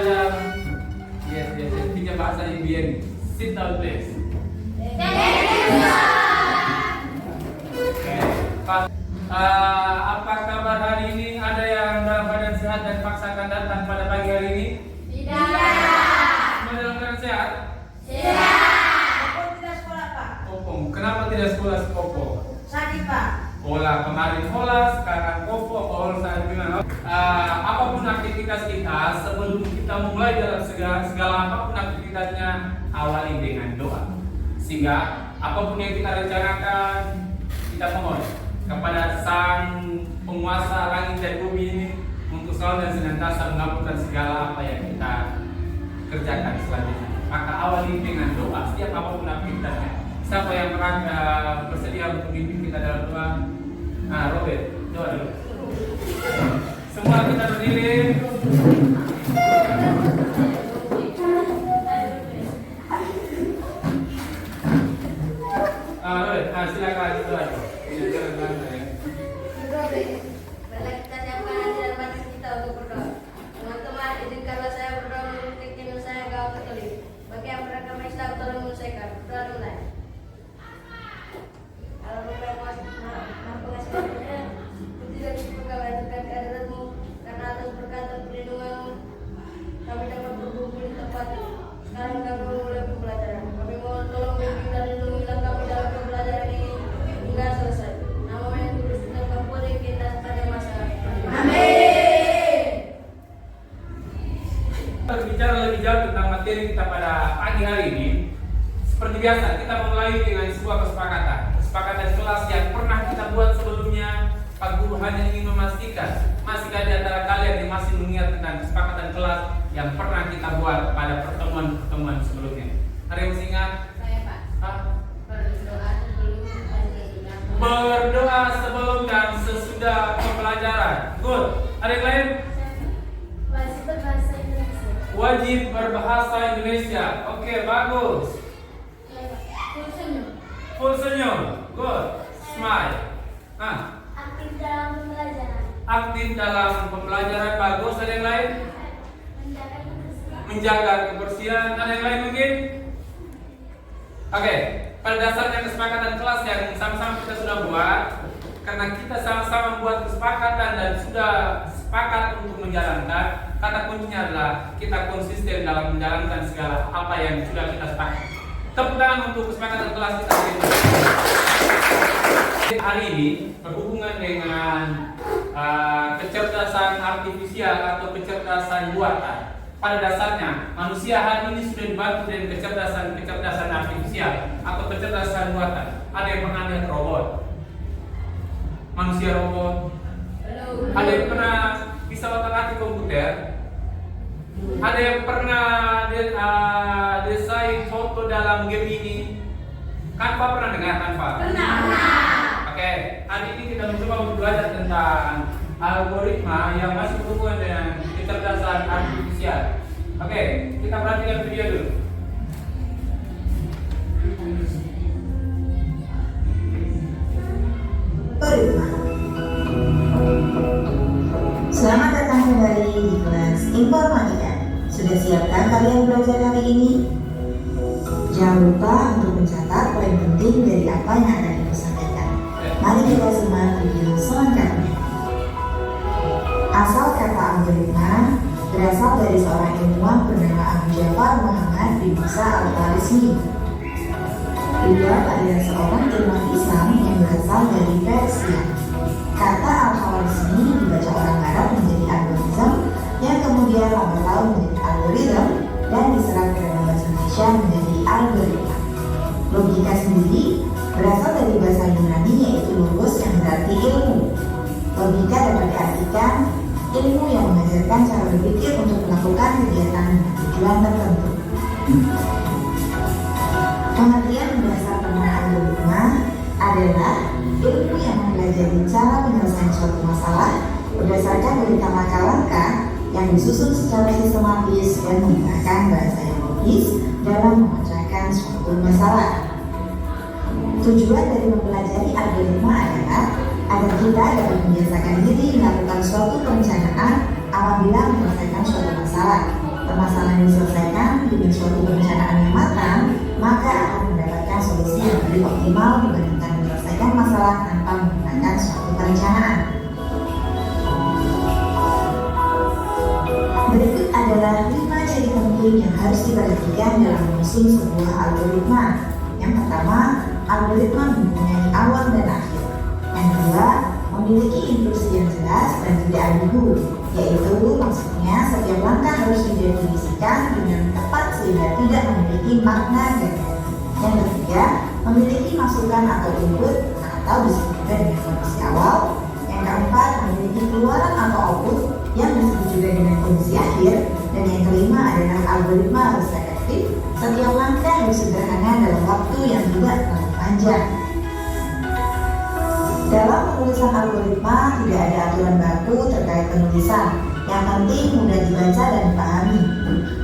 belajar. Yes. Pinjam bahasa Indian. Sit down please. Okay. Apa kabar hari ini? Ada yang dalam keadaan sehat dan paksakan datang pada pagi hari ini? Tidak. Semua dalam keadaan sehat? Tidak. Popom tidak sekolah, Pak. Popom. Kenapa tidak sekolah Popom? Sakit, Pak. Olah kemarin olah, sekarang Popom, saat gimana? Apapun aktivitas kita, sebelum kita mulai dalam segala apapun aktivitasnya, awali dengan doa. Sehingga apapun yang kita rencanakan, kita mohon kepada Sang Penguasa langit dan bumi ini untuk selalu dan senantiasa mengabulkan segala apa yang kita kerjakan selanjutnya. Maka awali dengan doa setiap apapun aktivitasnya. Siapa yang bersedia untuk pimpin kita dalam doa? Robert, doa dulu. Semua kita berdiri. Robert, silakan doa. Marilah kita siapkan hati dan batin kita untuk berdoa. Teman-teman, izinkanlah saya berdoa menurut keyakinan saya agama Katolik. Bagi yang beragama Islam, tolong menyelesaikan. Berdoa mulai. Allah Bapa yang Maha Pengasih karunia, puji dan syukur kami aturkan kehadirat-Mu, karena atas berkat dan perlindungan-Mu kami dapat berkumpul di tempat ini. Sekarang kami memulai pembelajaran. Kami mohon tolong bimbing dan lindungilah kami dalam pembelajaran ini hingga selesai. Nama yang tulus dan kampung kita pada masa. Amin. Berbicara lebih jauh tentang materi kita pada pagi hari ini, seperti biasa kita mulai dengan sebuah kesepakatan kelas yang pernah kita buat sebelumnya. Pak Guru hanya ingin memastikan masihkah di antara kalian yang masih mengingat tentang kesepakatan kelas yang pernah kita buat pada pertemuan sebelumnya. Ada yang masih ingat? Saya, Pak. Berdoa sebelum dan sesudah pembelajaran. Good. Ada yang lain? Wajib berbahasa Indonesia. Wajib berbahasa Indonesia. Oke, bagus. Full senyum. Good. Smile. Aktif dalam pembelajaran. Aktif dalam pembelajaran. Bagus. Ada yang lain? Menjaga kebersihan. Ada yang lain mungkin? Oke. Pada dasarnya kesepakatan kelas yang sama-sama kita sudah buat, karena kita sama-sama buat kesepakatan dan sudah sepakat untuk menjalankan, kata kuncinya adalah kita konsisten dalam menjalankan segala apa yang sudah kita sepakati. Tepuk tangan untuk kesepakatan kelas kita hari ini. Hari ini berhubungan dengan kecerdasan artifisial atau kecerdasan buatan. Pada dasarnya manusia hari ini sudah dibantu dengan kecerdasan artifisial atau kecerdasan buatan. Ada yang pernah lihat robot, manusia robot. Ada yang pernah bisa otak-atik komputer. Ada yang pernah desain foto dalam game ini. Canva pernah dengar Canva? Pernah. Oke, hari ini kita mencoba untuk belajar tentang algoritma yang masih berhubungan dengan kecerdasan artifisial. Oke, kita perhatikan video dulu. Selamat datang kembali di kelas Informatika. Sudah siapkan kalian belajar hari ini? Jangan lupa untuk mencatat poin penting dari apa yang akan disampaikan. Mari kita simak video selengkapnya. Asal kata algoritma berasal dari seorang ilmuwan bernama Abu Ja'far Muhammad bin Musa al-Khwarizmi. Beliau adalah seorang ilmuwan Islam yang berasal dari Persia. Kata al-Khwarizmi dibaca orang Arab menjadi algoritma, yang kemudian lambat laun menjadi algoritma dan diserap ke dalam bahasa Indonesia menjadi algoritma. Logika sendiri berasal dari bahasa Yunani yaitu logos yang berarti ilmu. Logika dapat diartikan ilmu yang mengajarkan cara berpikir untuk melakukan kegiatan dengan tujuan tertentu. Pengertian mendasar tentang algoritma adalah ilmu yang mempelajari cara menyelesaikan suatu masalah berdasarkan beberapa langkah yang disusun secara sistematis dan menggunakan bahasa yang logis dalam memecahkan suatu masalah. Tujuan dari mempelajari algoritma adalah agar kita dapat membiasakan diri melakukan suatu perencanaan apabila menyelesaikan suatu masalah, permasalahan diselesaikan dengan suatu perencanaan yang matang, maka akan mendapatkan solusi yang lebih optimal dibandingkan menyelesaikan masalah tanpa menggunakan suatu perencanaan. Berikut adalah 5 ciri penting yang harus diperhatikan dalam menyusun sebuah algoritma. Yang pertama, algoritma mempunyai awal dan akhir. Yang kedua, memiliki instruksi yang jelas dan tidak ambigu, yaitu maksudnya setiap langkah harus didefinisikan dengan tepat sehingga tidak memiliki makna ganda. Yang ketiga, memiliki masukan atau input atau disebut juga dengan kondisi awal. Yang keempat, memiliki keluaran atau output yang disebut juga dengan kondisi akhir. Dan yang kelima adalah algoritma harus efektif. Setiap langkah harus sederhana dalam waktu yang tidak terlalu panjang. Dalam penulisan algoritma tidak ada aturan baku terkait penulisan. Yang penting mudah dibaca dan dipahami.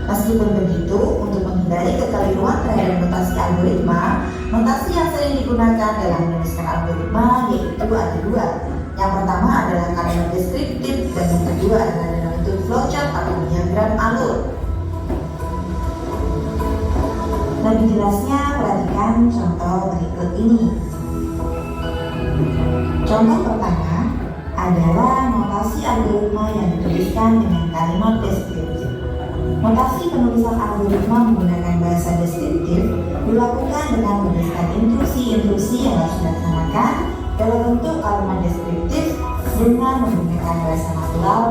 Meskipun begitu, untuk menghindari kekeliruan terhadap notasi algoritma, notasi yang sering digunakan dalam menuliskan algoritma yaitu ada 2. Yang pertama adalah kalimat deskriptif dan yang kedua adalah dalam bentuk flowchart atau diagram alur. Lebih jelasnya, perhatikan contoh berikut ini. Contoh pertama adalah notasi algoritma yang dituliskan dengan kalimat deskriptif. Notasi penulisan algoritma menggunakan bahasa deskriptif dilakukan dengan memberikan instruksi-instruksi yang harus dilaksanakan dalam bentuk kalimat deskriptif dengan menggunakan bahasa natural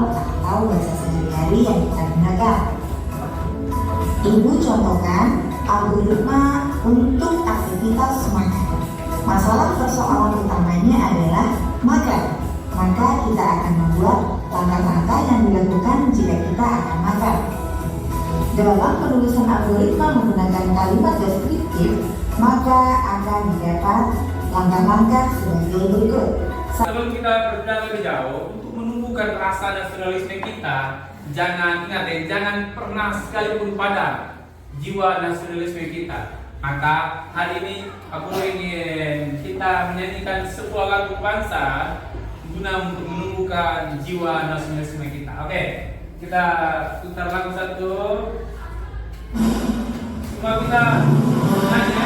atau bahasa sehari-hari yang kita gunakan. Ibu contohkan algoritma untuk aktivitas makan. Masalah persoalan utamanya adalah makan. Maka kita akan membuat langkah-langkah yang dilakukan jika kita akan makan. Dalam penulisan algoritma menggunakan kalimat deskriptif, maka akan didapat langkah-langkah sebagai berikut. Sebelum kita berjalan lebih jauh, untuk menumbuhkan rasa nasionalisme kita, jangan pernah sekalipun padam jiwa nasionalisme kita. Maka hari ini aku ingin kita menyanyikan sebuah lagu bangsa guna untuk menumbuhkan jiwa nasionalisme kita. Oke, kita putar lagu satu. Semua kita nyanyi.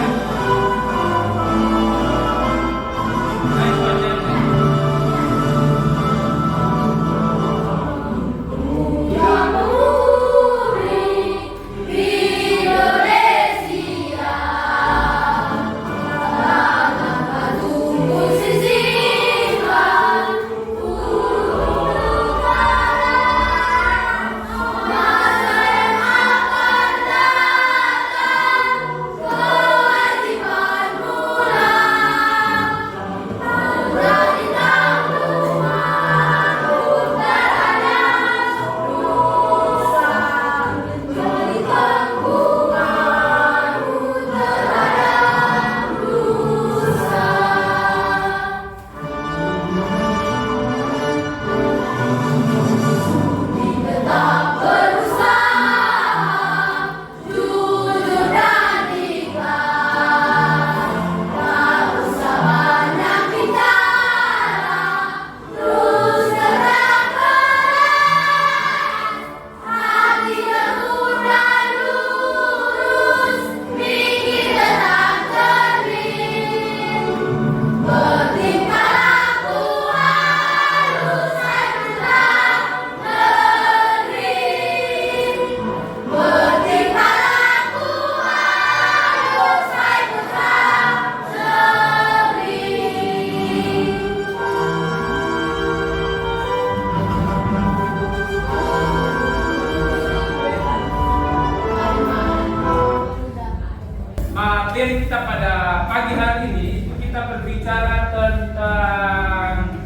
Materi kita pada pagi hari ini kita berbicara tentang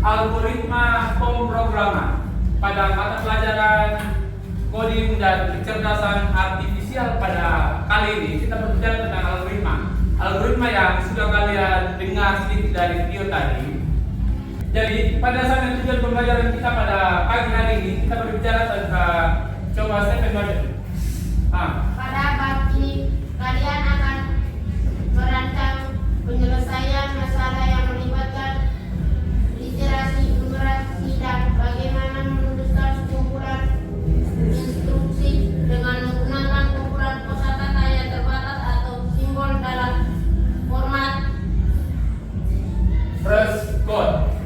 algoritma pemrograman pada mata pelajaran coding dan kecerdasan artifisial. Pada kali ini kita berbicara tentang algoritma yang sudah kalian dengar sedikit dari video tadi. Jadi pada saat tujuan pembelajaran kita pada pagi hari ini kita berbicara tentang coba step by Pada bab ini kalian akan merancang penyelesaian masalah yang melibatkan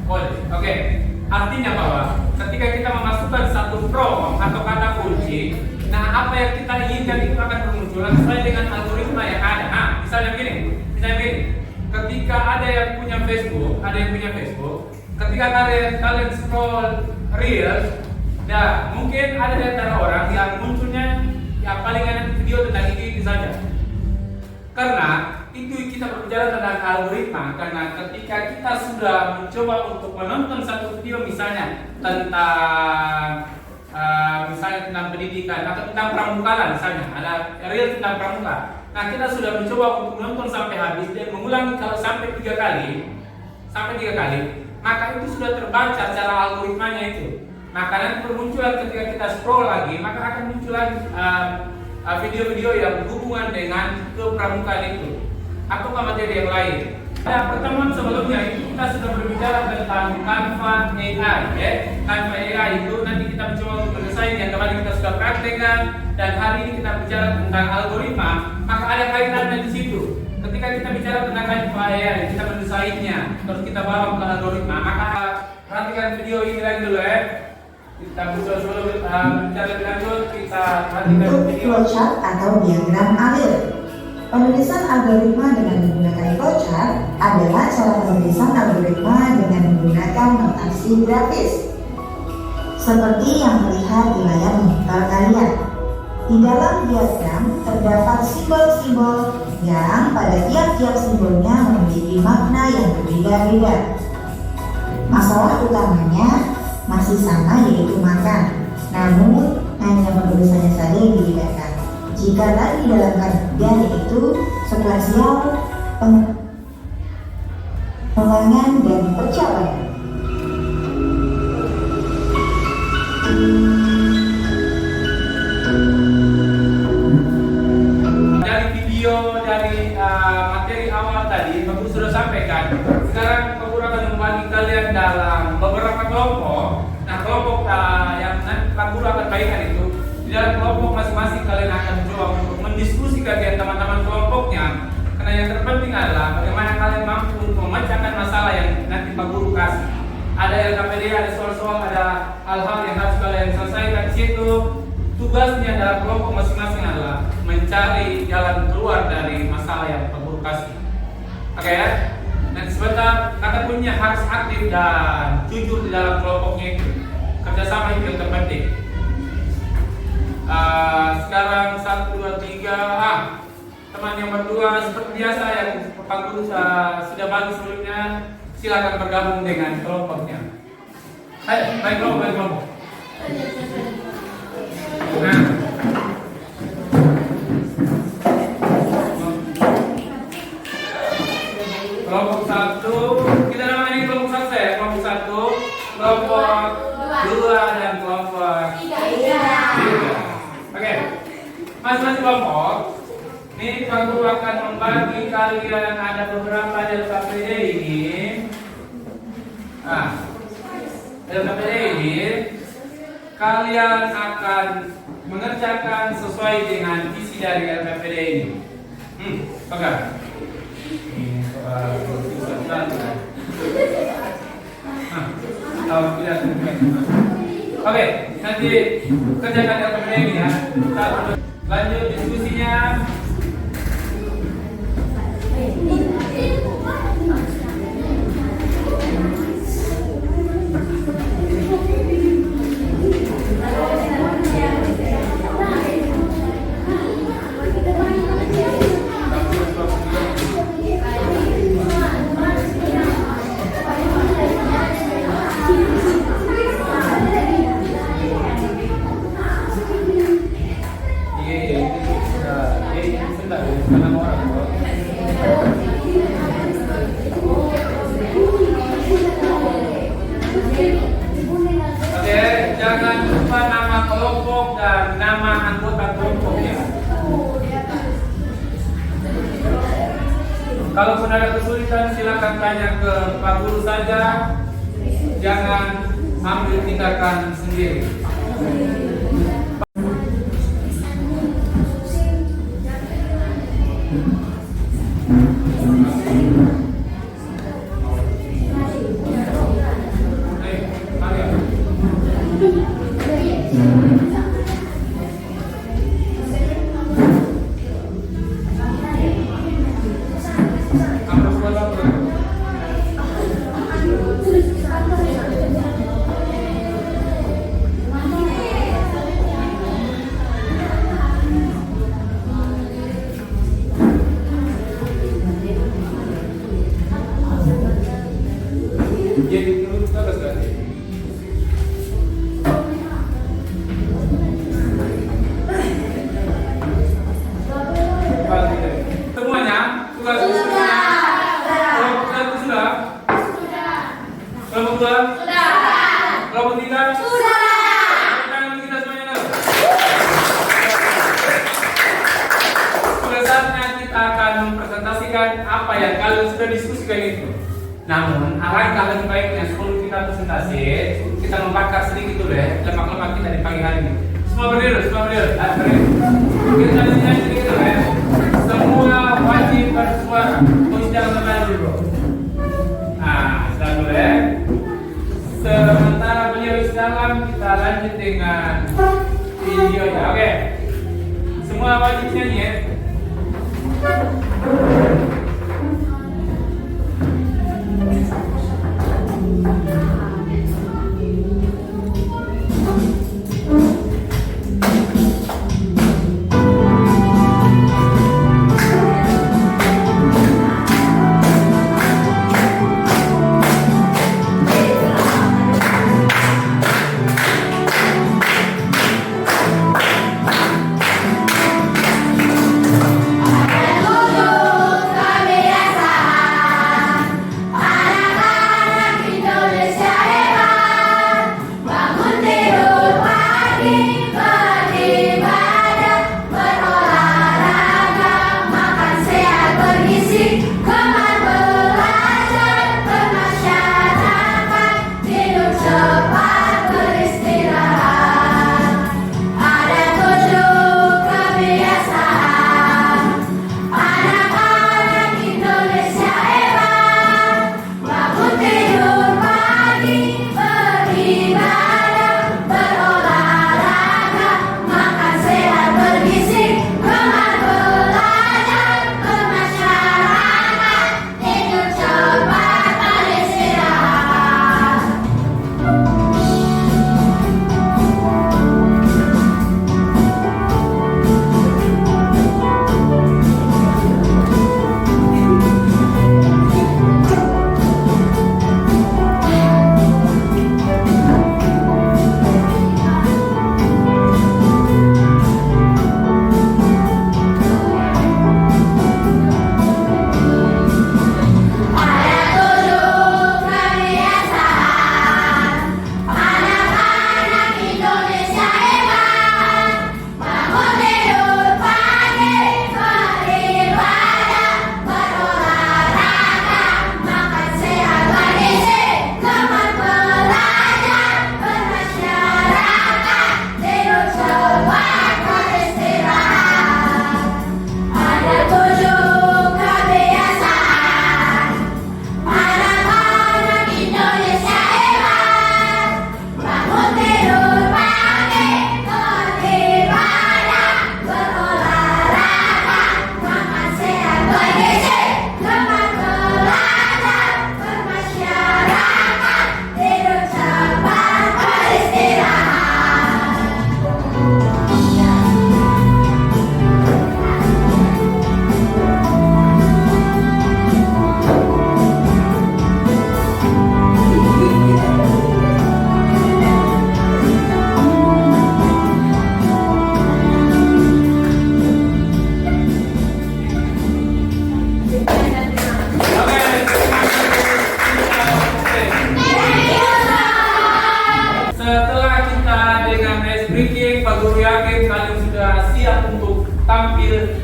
Boleh. Oke. Artinya bahwa ketika kita memasukkan satu prompt atau kata kunci, nah apa yang kita inginkan itu akan bermunculan sesuai dengan algoritma yang ada. Nah, misalnya begini. Ketika ada yang punya Facebook, ketika kalian scroll Reels, nah mungkin ada di antara orang yang munculnya yang paling enak video tentang ini saja. Karena itu kita berbicara tentang algoritma. Karena ketika kita sudah mencoba untuk menonton satu video misalnya tentang pendidikan atau tentang pramuka lah, misalnya ada Reels tentang pramuka. Nah kita sudah mencoba untuk menonton sampai habis dan mengulangi kalau sampai 3 kali, maka itu sudah terbaca secara algoritmanya itu. Maka nanti bermunculan ketika kita scroll lagi, maka akan muncul lagi video-video yang berhubungan dengan kepramukaan itu atau materi yang lain. Nah, pertemuan sebelumnya itu kita sudah berbicara tentang Canva AI, ya. Canva AI itu nanti kita mencoba untuk mendesain yang kemarin kita sudah praktekkan, dan hari ini kita bicara tentang algoritma. Maka ada kaitannya di situ. Ketika kita bicara tentang Canva AI, kita mendesainnya, terus kita bawa ke algoritma. Maka perhatikan video ini lagi dulu ya. Kita sebelum bicara lebih lanjut, kita perhatikan Untuk video. flowchart atau diagram alir. Penulisan algoritma dengan menggunakan flowchart adalah cara penulisan algoritma dengan menggunakan notasi grafis. Seperti yang terlihat di layar monitor kalian. Di dalam diagram terdapat simbol-simbol yang pada tiap-tiap simbolnya memiliki makna yang berbeda-beda. Masalah utamanya masih sama, yaitu makan. Namun hanya penulisannya saja yang dibedakan. Jika tadi dalam ketiga yaitu sekuensial, pengulangan dan pencapaian. Dari video, dari materi awal tadi, Pak Guru sudah sampaikan. Sekarang Pak Guru akan membagi kalian dalam beberapa kelompok. Nah, kelompok yang nanti Pak Guru akan bagikan itu, di dalam kelompok masing-masing kalian akan mencoba untuk mendiskusikan dengan teman-teman kelompoknya. Karena yang terpenting adalah bagaimana kalian mampu untuk memecahkan masalah yang nanti Pak Guru kasih. Ada LKPD, ada soal-soal, ada hal-hal yang harus kalian selesaikan di situ. Tugasnya dalam kelompok masing-masing adalah mencari jalan keluar dari masalah yang Pak Guru kasih. Oke ya? Nanti sebentar, kata kuncinya harus aktif dan jujur di dalam kelompoknya itu. Kerjasama itu yang terpenting. Sekarang 1, 2, 3. Teman yang berdua seperti biasa yang Pak Guru sudah bagi sebelumnya, silakan bergabung dengan kelompoknya. Baik kelompok. Nah, kelompok 1, kita namakan ini kelompok 1 ya. Kelompok 1, kelompok 2 dan kelompok 3. Oke, masing-masing kelompok. Ini Pak Guru akan membagi kalian ada beberapa LKPD ini. LKPD ini kalian akan mengerjakan sesuai dengan isi dari LKPD ini. Pegang. Ini soal Oke, nanti kerjakan LKPD ini ya. Lanjut diskusinya. Jangan lupa nama kelompok dan nama anggota kelompoknya. Kalaupun ada kesulitan silakan tanya ke Pak Guru saja. Jangan ambil tindakan sendiri. Jadi terus kan. Semuanya sudah. Kelompok 1 sudah. Kelompok 2 sudah. Kelompok 3 sudah. Tangan kita semuanya dong. Sudah saatnya kita akan mempresentasikan apa yang kalian sudah diskusikan itu. Namun, alangkah lebih baiknya sebelum kita presentasi, kita membakar sedikit dulu ya lemak-lemak kita di pagi hari ini. Semua berdiri. Kita nyanyi sedikit dulu ya. Semua wajib bersuara. Posisi jangan terlalu dulu, bro. Nah, sudah dulu ya. Sementara beliau istirahat, kita lanjut dengan videonya. Oke. Semua wajib nyanyi ya.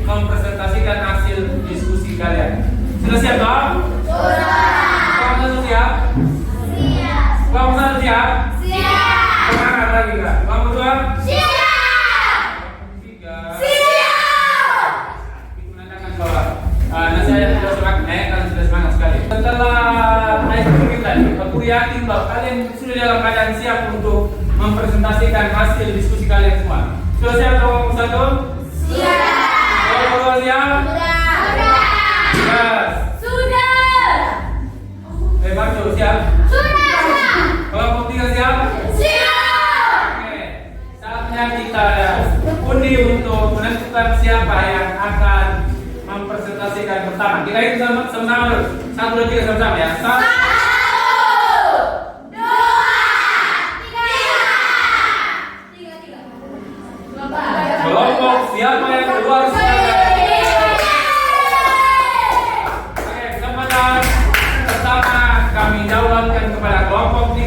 mempresentasikan hasil diskusi kalian. Sudah siap toh? Sudah. Kelompok satu siap? Siap. Kelompok satu siap? Siap. Semangat lagi kak. Kelompok dua? Siap. Tiga. Siap. Itu menandakan bahwa nasi ayam sudah semangat, kalian sudah semangat sekali. Setelah icebreaking tadi, aku yakin bahwa kalian sudah dalam keadaan siap untuk mempresentasikan hasil diskusi kalian semua. Sudah siap kelompok satu? Siap. Kelompok dua siap? Sudah. Yes. Sudah. Marco siap? Sudah. Kelompok tiga siap? Siap. Oke. Saatnya kita undi untuk menentukan siapa yang akan mempresentasikan pertama. Kita itu sama-sama dulu. 1, 2, 3 sama-sama ya. 1,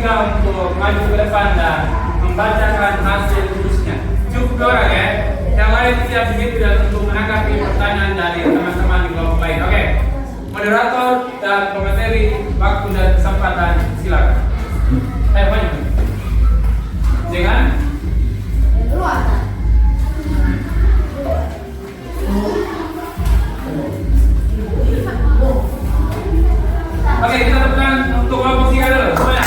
3 untuk maju ke depan dan membacakan hasil tulisnya. Cukup orang ya. Yang lain siap begitu dan untuk menanggapi pertanyaan dari teman-teman di kelompok lain. Oke. Moderator dan pemateri, waktu dan kesempatan silakan. Ayo maju. Jangan. Oke, kita tepukan untuk kelompok 3 dulu. Semuanya.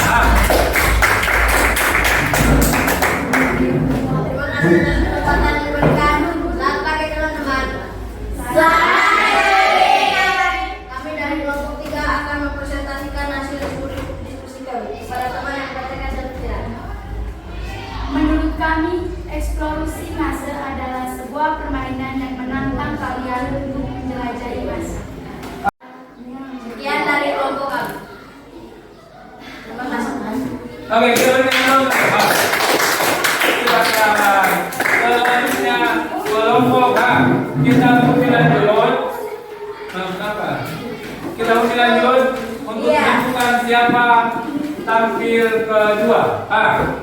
Terima kasih atas kesempatan yang diberikan. Selamat pagi teman-teman. Kami dari kelompok 3 akan mempresentasikan hasil diskusi kami pada teman yang bertanya dan tidak. Menurut kami, eksplorasi masa adalah sebuah permainan yang menantang kalian untuk menjelajahi masa. Sekian dari kelompok kami. Terima kasih. Oke, kita berikan dulu. Silakan. Selanjutnya kelompok A. Kita mulai lanjut. Kenapa? Kita mulai lanjut untuk menentukan siapa tampil kedua.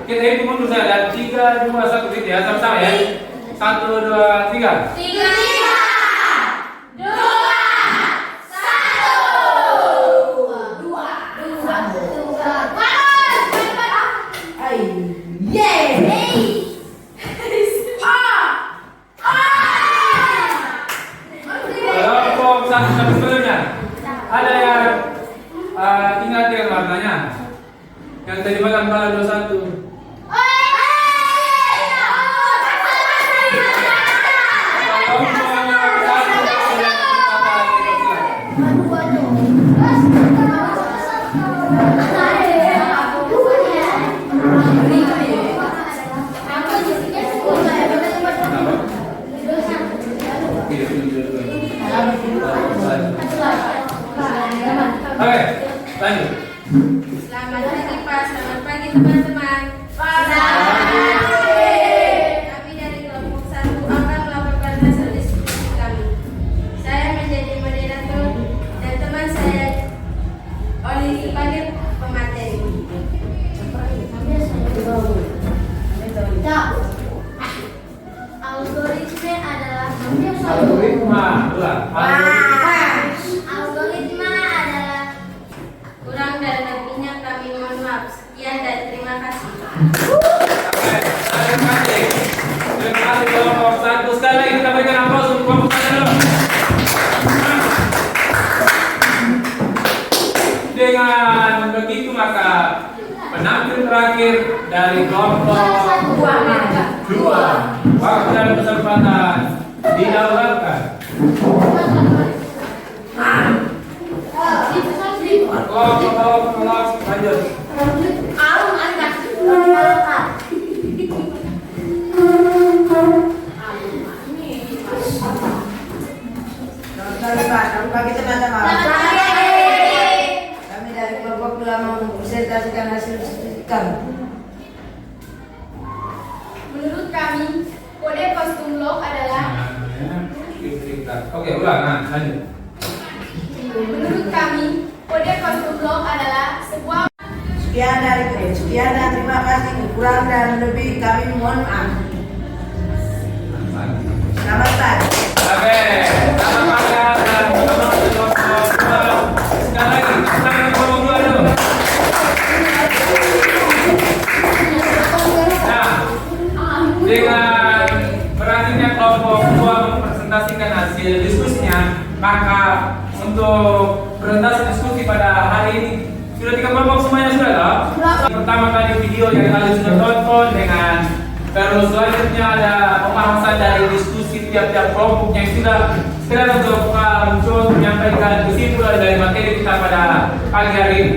Kita hitung mundur saja. 3, 2, 1 gitu ya. Sama-sama ya. 1, 2, 3. 1 sebelumnya ada yang ingat yang warnanya yang tadi malam tanggal 21. Oke, lanjut. Selamat pagi Pak, selamat pagi teman-teman. Kami dari kelompok 1 akan melaporkan hasil diskusi kami. Saya menjadi moderator dan teman saya Oli sebagai pemateri. Algoritma adalah Algoritma, ulang. Algoritma adalah kurang dan lebihnya kami mohon maaf. Sekian dan terima kasih. Oke, terima kasih. Terima kasih kelompok 1. Sekali lagi kita berikan aplaus untuk kelompok 1 dulu. Dengan begitu maka penampil terakhir dari kelompok 2. Waktu dan kesempatan didahulukan. Kelompok lanjut. Selamat pagi teman-teman. Kami dari kelompok 2 mau mempresentasikan hasil diskusi kami. Menurut kami, kode kostum log adalah Oke, ulang. Lanjut. Menurut kami, kode kostum log adalah sebuah Sekian dan terima kasih. Kurang dan lebih kami mohon maaf. Selamat pagi. Oke, selamat pagi dan teman-teman di kelompok 2. Sekali lagi, tangan kelompok 2 dulu. Nah, dengan berhasilnya kelompok 2 mempresentasikan hasil diskusinya, maka untuk presentasi diskusi pada hari ini sudah 3 kelompok semuanya sudah loh. Pertama tadi video yang kalian sudah tonton dengan terus selanjutnya ada pembahasan dari diskusi tiap-tiap kelompok yang sudah sekarang untuk mencoba menyampaikan kesimpulan dari materi kita pada pagi hari ini.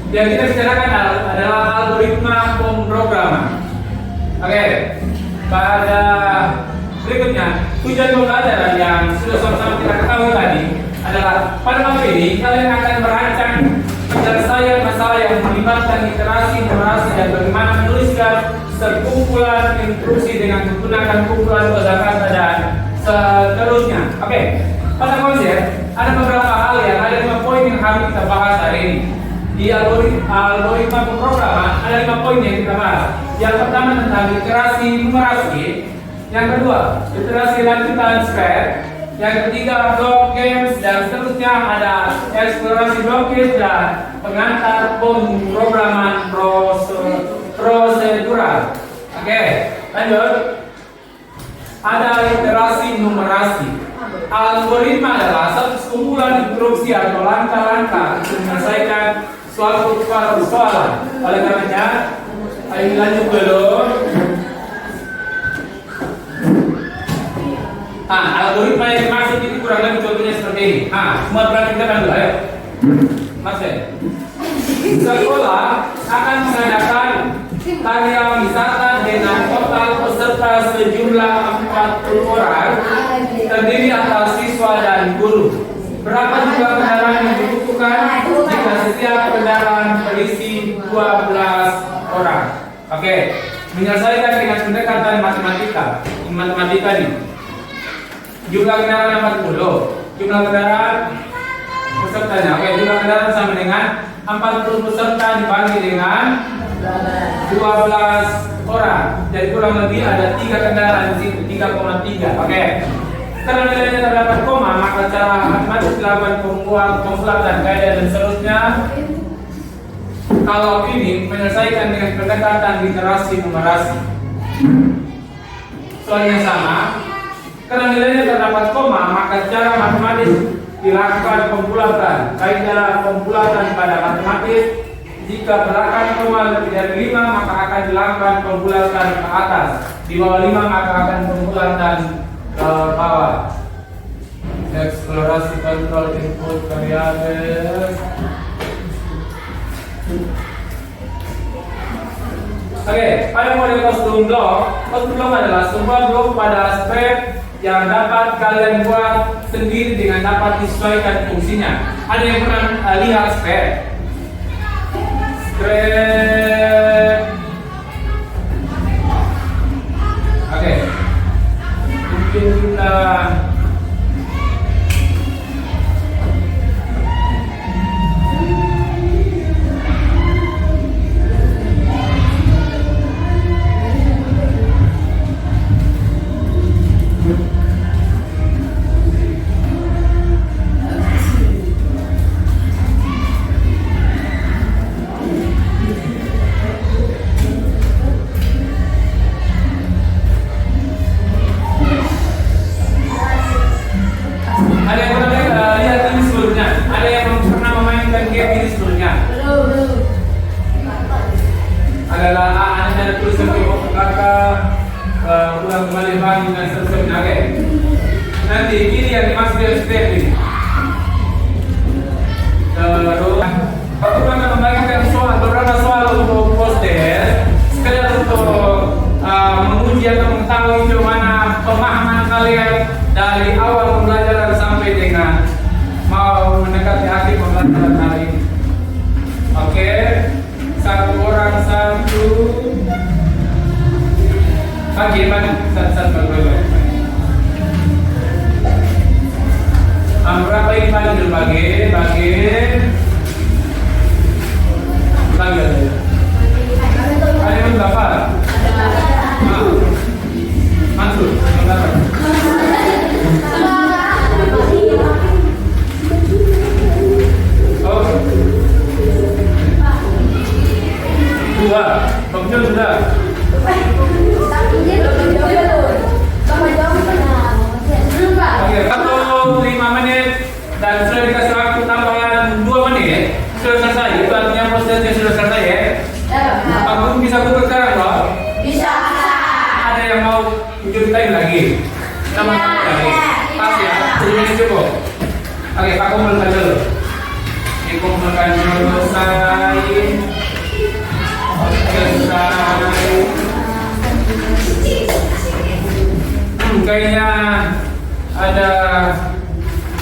Yang kita bicarakan adalah algoritma pemrograman. Oke, pada berikutnya tujuan pembelajaran yang sudah sama-sama kita ketahui tadi adalah pada materi ini kalian akan merancang penyelesaian masalah yang melibatkan literasi, numerasi, dan bagaimana menuliskan sekumpulan instruksi dengan menggunakan kumpulan kosakata dan seterusnya. Oke, pada konsep ada beberapa hal yang ada 5 poin yang harus kita bahas hari ini. Di algoritma pemrograman ada 5 poin yang kita bahas. Yang pertama tentang literasi numerasi, yang kedua literasi lanjutan spread, yang ketiga block games, dan seterusnya ada eksplorasi blockage dan pengantar pemrograman prosedural. Oke, lanjut. Ada literasi numerasi. Algoritma adalah satu kumpulan instruksi atau langkah-langkah untuk menyelesaikan suatu persoalan. Oleh karenanya, ayo lanjut dulu. Algoritma yang dimaksud itu kurang lebih contohnya seperti ini. Semua perhatikan dulu, ayo. Maksud, sekolah akan mengadakan karya wisata dengan total peserta sejumlah 40 orang, terdiri atas siswa dan guru. Berapa jumlah kendaraan yang dibutuhkan jika setiap kendaraan berisi 12 orang? Oke, menyelesaikan dengan pendekatan matematika nih. Jumlah kendaraan 40, jumlah kendaraan pesertanya. Oke, jumlah kendaraan sama dengan 40 peserta dibagi dengan 12 orang. Jadi kurang lebih ada 3 kendaraan di situ, 3,3. Oke. Karena nilainya terdapat koma, maka cara matematis dilakukan pembulatan kaidah dan seterusnya. Kalau ini menyelesaikan dengan pendekatan literasi numerasi. Soalnya sama. Karena nilainya terdapat koma, maka cara matematis dilakukan pembulatan. Kaidah pembulatan pada matematis, jika belakang koma lebih dari 5, maka akan dilakukan pembulatan ke atas. Di bawah 5 maka akan pembulatan ke bawah. Eksplorasi kontrol input variabel. Oke, pada model kostum blok adalah sebuah blok pada aspek yang dapat kalian buat sendiri dengan dapat disesuaikan fungsinya. Ada yang pernah lihat spread? Oke. Mungkin kita adalah ada tulisan di bawah kakak ulang kembali bagi dan seterusnya. Oke. Nanti ini yang dimaksud dengan step ini. Terus aku akan membagikan beberapa soal untuk poster sekedar untuk menguji atau mengetahui bagaimana pemahaman kalian dari awal pembelajaran sampai dengan mau mendekati akhir pembelajaran hari ini. Oke. Satu orang satu bagi satu berapa ini bagi dulu bagi ada yang berapa? Mansur berapa? Oh, 2. Pemjol sudah. Oke, 5 menit dan sudah dikasih waktu tambahan 2 menit. Sudah selesai. Itu artinya prosesnya sudah selesai ya. Aku bisa buka sekarang loh. Bisa. Ada yang mau ceritain lagi? Sama-sama lagi. Pas ya. 10 menit cukup. Oke, Pak kumpulkan dulu. Dikumpulkan dulu selesai. Kayaknya ada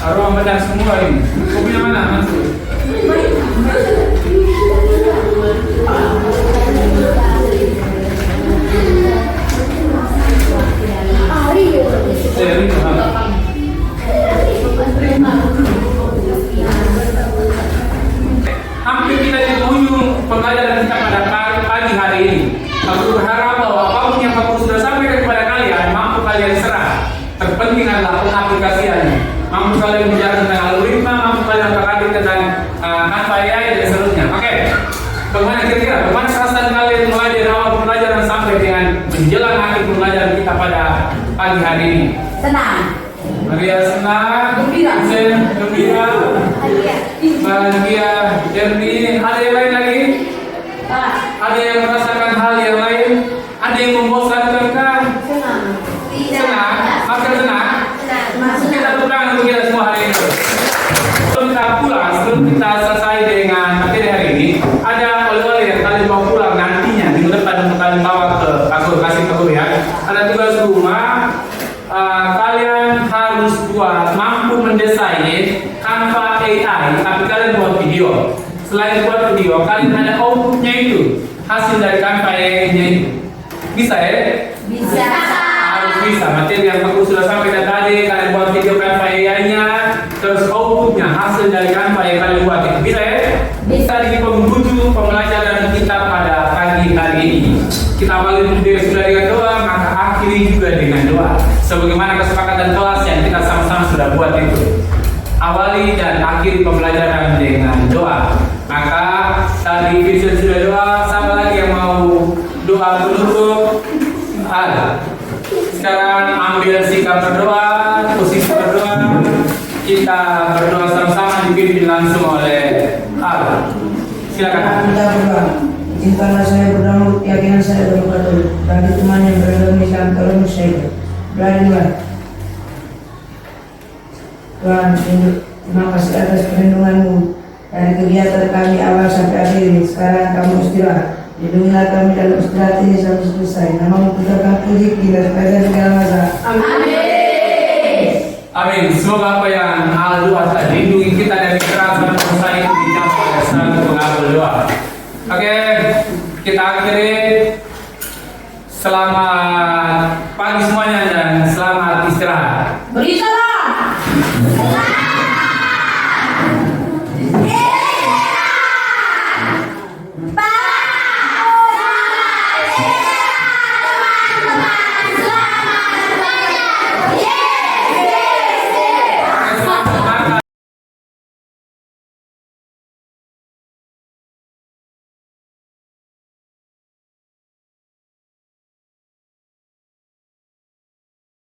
aroma benar semua ini. Kopinya mana? Mansur. Hampir kita pagi hari ini. Aku berharap bahwa apapun yang aku sudah sampaikan kepada kalian, mampu kalian serap. Terpenting adalah pengaplikasiannya. Mampu kalian menjalankan tentang algoritma, mampu kalian terkait tentang Canva AI dan seterusnya. Oke. Bagaimana kira-kira? Bagaimana perasaan kalian mulai dari awal pembelajaran sampai dengan menjelang akhir pembelajaran kita pada pagi hari ini? Senang. Maria senang, Gembira. Sen gembira, bahagia, jernih. Ada yang lain lagi? Ada yang merasakan hal yang lain? Ada yang membosankan kah? Senang. Senang? Makin senang? Kita tepuk tangan untuk kita semua hari ini. Sebelum kita pulang, sebelum kita selesai dengan materi hari ini, ada oleh-oleh yang kalian bawa pulang nantinya minggu depan untuk kalian bawa ke kasih ke guru ya. Ada tugas rumah. Kalian harus mampu mendesain Canva AI, tapi kalian buat video. Selain buat video, kalian ada outputnya itu, hasil dari Canva AI-nya itu. Bisa ya? Bisa. Harus bisa. Materi yang aku sudah sampaikan tadi, kalian buat video Canva AI-nya, terus outputnya, hasil dari Canva yang kalian buat itu. Bisa ya? Bisa di penghujung pembelajaran kita pada pagi hari ini. Kita awali sudah dengan doa, maka akhiri juga dengan doa. Sebagaimana kesepakatan kelas yang kita sama-sama sudah buat itu. Awali dan akhiri pembelajaran dengan doa. Maka tadi Vincent sudah doa, siapa lagi yang mau doa penutup? Ada. Sekarang ambil sikap berdoa, posisi berdoa. Kita berdoa sama-sama dipimpin langsung oleh Allah. Silakan. Kita berdoa. Izinkanlah saya berdoa, keyakinan saya berdoa bagi teman yang berada di dalam kalung saya. Beranilah. Tuhan, terima kasih atas perlindungan-Mu dari kegiatan kami awal sampai akhir ini. Sekarang kamu istirahat. Lindungilah kami dalam istirahat ini sampai selesai. Nama-Mu kita akan puji kita sepanjang segala masa. Amin. Semoga apa yang Al doa tadi lindungi kita dari kekerasan dosa itu dicapai oleh selalu pengabul doa. Oke, kita akhiri. Selamat pagi semuanya dan selamat istirahat. Berita